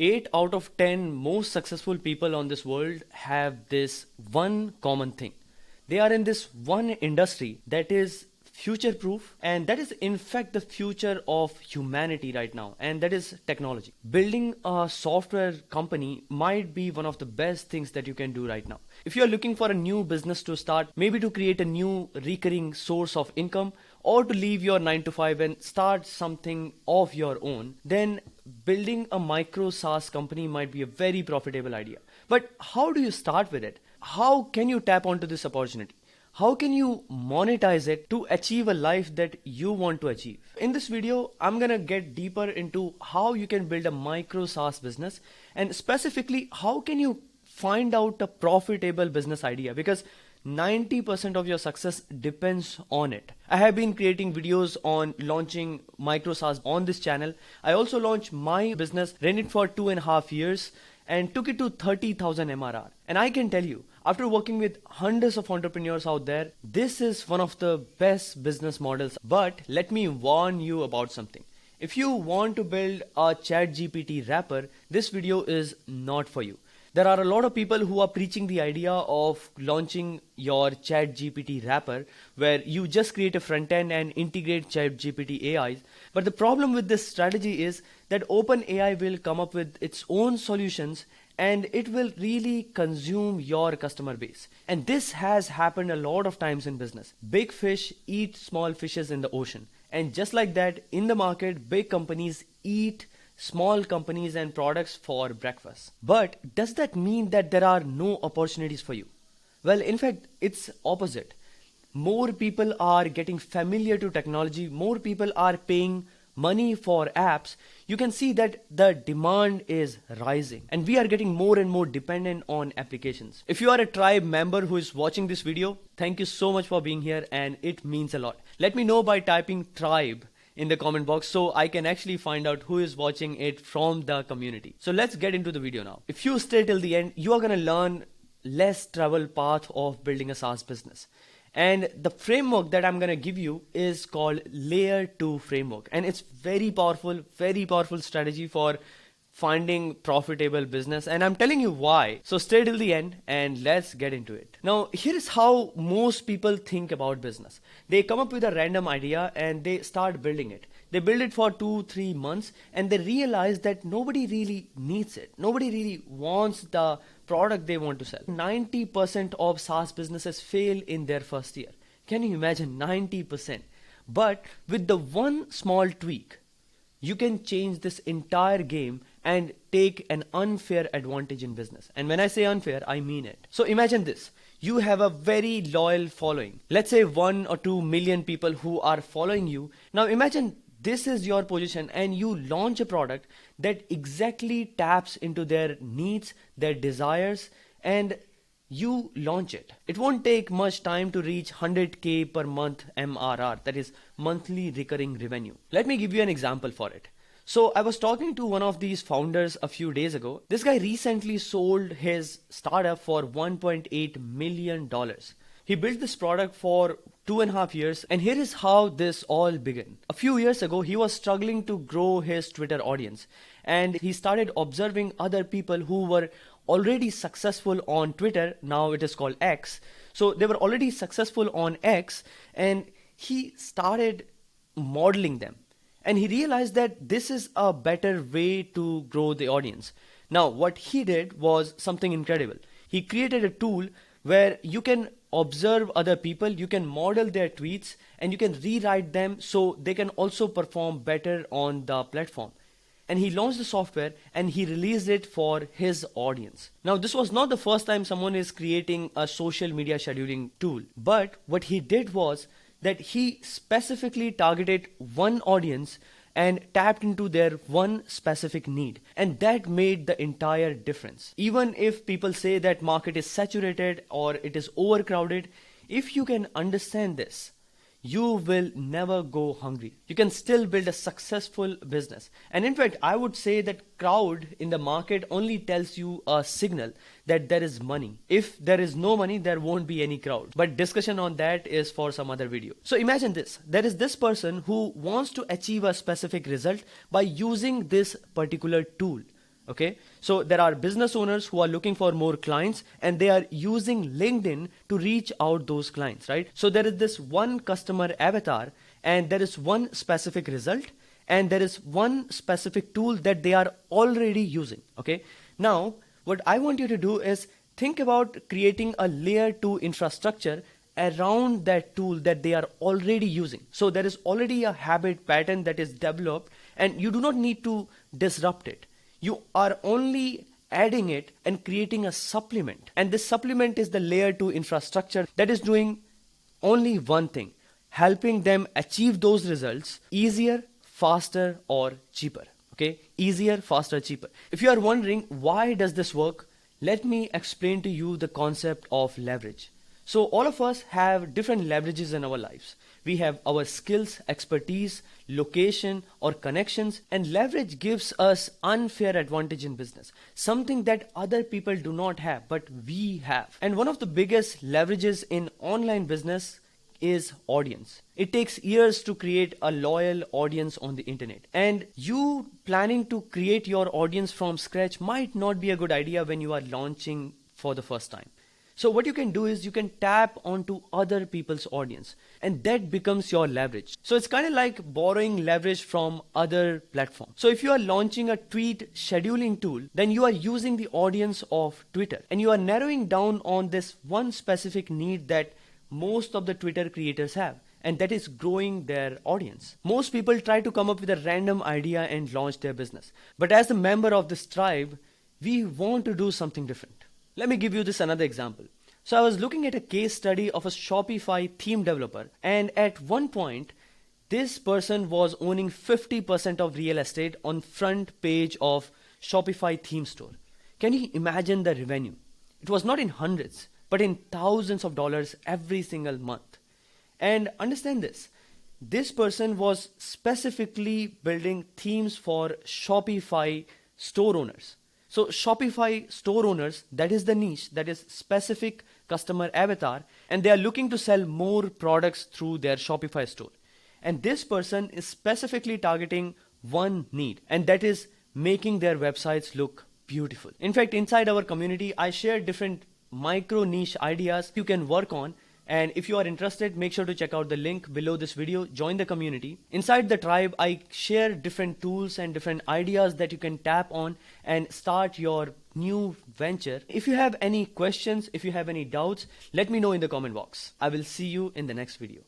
8 out of 10 most successful people on this world have this one common thing. They are in this one industry that is future proof, and that is in fact the future of humanity right now, and that is technology. Building a software company might be one of the best things that you can do right now. If you are looking for a new business to start, maybe to create a new recurring source of income, or to leave your 9 to 5 and start something of your own, then building a micro SaaS company might be a very profitable idea. But how do you start with it? How can you tap onto this opportunity? How can you monetize it to achieve a life that you want to achieve? In this video, I'm gonna get deeper into how you can build a micro SaaS business, and specifically how can you find out a profitable business idea, because 90% of your success depends on it. I have been creating videos on launching micro SaaS on this channel. I also launched my business, ran it for 2.5 years, and took it to 30,000 MRR. And I can tell you, after working with hundreds of entrepreneurs out there, this is one of the best business models. But let me warn you about something. If you want to build a ChatGPT wrapper, this video is not for you. There are a lot of people who are preaching the idea of launching your ChatGPT wrapper, where you just create a front end and integrate ChatGPT AIs. But the problem with this strategy is that OpenAI will come up with its own solutions, and it will really consume your customer base. And this has happened a lot of times in business. Big fish eat small fishes in the ocean. And just like that, in the market, big companies eat small companies and products for breakfast. But does that mean that there are no opportunities for you? Well, in fact, it's opposite. More people are getting familiar to technology, more people are paying money for apps. You can see that the demand is rising, and we are getting more and more dependent on applications. If you are a tribe member who is watching this video, thank you so much for being here, and it means a lot. Let me know by typing tribe in the comment box so I can actually find out who is watching it from the community. So let's get into the video now. If you stay till the end, you are going to learn less traveled path of building a SaaS business. And the framework that I'm going to give you is called Layer 2 framework. And it's very powerful strategy for finding profitable business. And I'm telling you why. So stay till the end and let's get into it. Now, here is how most people think about business. They come up with a random idea and they start building it. They build it for 2-3 months and they realize that nobody really needs it. Nobody really wants the product they want to sell. 90% of SaaS businesses fail in their first year. Can you imagine? 90%. But with the one small tweak, you can change this entire game and take an unfair advantage in business. And when I say unfair, I mean it. So imagine this. You have a very loyal following. Let's say 1 or 2 million people who are following you. Now imagine this is your position and you launch a product that exactly taps into their needs, their desires, and you launch it. It won't take much time to reach 100K per month MRR, that is monthly recurring revenue. Let me give you an example for it. So I was talking to one of these founders a few days ago. This guy recently sold his startup for $1.8 million. He built this product for 2.5 years, and here is how this all began. A few years ago, he was struggling to grow his Twitter audience, and he started observing other people who were already successful on Twitter. Now it is called X. So they were already successful on X, and he started modeling them. And he realized that this is a better way to grow the audience. Now, what he did was something incredible. He created a tool where you can observe other people, you can model their tweets, and you can rewrite them so they can also perform better on the platform. And he launched the software and he released it for his audience. Now, this was not the first time someone is creating a social media scheduling tool, but what he did was that he specifically targeted one audience and tapped into their one specific need. And that made the entire difference. Even if people say that market is saturated or it is overcrowded, if you can understand this, you will never go hungry. You can still build a successful business. And in fact, I would say that crowd in the market only tells you a signal that there is money. If there is no money, there won't be any crowd. But discussion on that is for some other video. So imagine this. There is this person who wants to achieve a specific result by using this particular tool. Okay, so there are business owners who are looking for more clients and they are using LinkedIn to reach out those clients, right? So there is this one customer avatar and there is one specific result and there is one specific tool that they are already using. Okay, now what I want you to do is think about creating a layer 2 infrastructure around that tool that they are already using. So there is already a habit pattern that is developed and you do not need to disrupt it. You are only adding it and creating a supplement. And this supplement is the layer 2 infrastructure that is doing only one thing, helping them achieve those results easier, faster, or cheaper. Okay, easier, faster, cheaper. If you are wondering why does this work, let me explain to you the concept of leverage. So all of us have different leverages in our lives. We have our skills, expertise, location, or connections, and leverage gives us unfair advantage in business, something that other people do not have, but we have. And one of the biggest leverages in online business is audience. It takes years to create a loyal audience on the internet. And you planning to create your audience from scratch might not be a good idea when you are launching for the first time. So what you can do is you can tap onto other people's audience and that becomes your leverage. So it's kind of like borrowing leverage from other platforms. So if you are launching a tweet scheduling tool, then you are using the audience of Twitter and you are narrowing down on this one specific need that most of the Twitter creators have, and that is growing their audience. Most people try to come up with a random idea and launch their business. But as a member of this tribe, we want to do something different. Let me give you this another example. So I was looking at a case study of a Shopify theme developer, and at one point, this person was owning 50% of real estate on front page of Shopify theme store. Can you imagine the revenue? It was not in hundreds, but in thousands of dollars every single month. And understand this person was specifically building themes for Shopify store owners. So Shopify store owners, that is the niche, that is specific customer avatar, and they are looking to sell more products through their Shopify store. And this person is specifically targeting one need, and that is making their websites look beautiful. In fact, inside our community, I share different micro niche ideas you can work on. And if you are interested, make sure to check out the link below this video, join the community. Inside the tribe, I share different tools and different ideas that you can tap on and start your new venture. If you have any questions, if you have any doubts, let me know in the comment box. I will see you in the next video.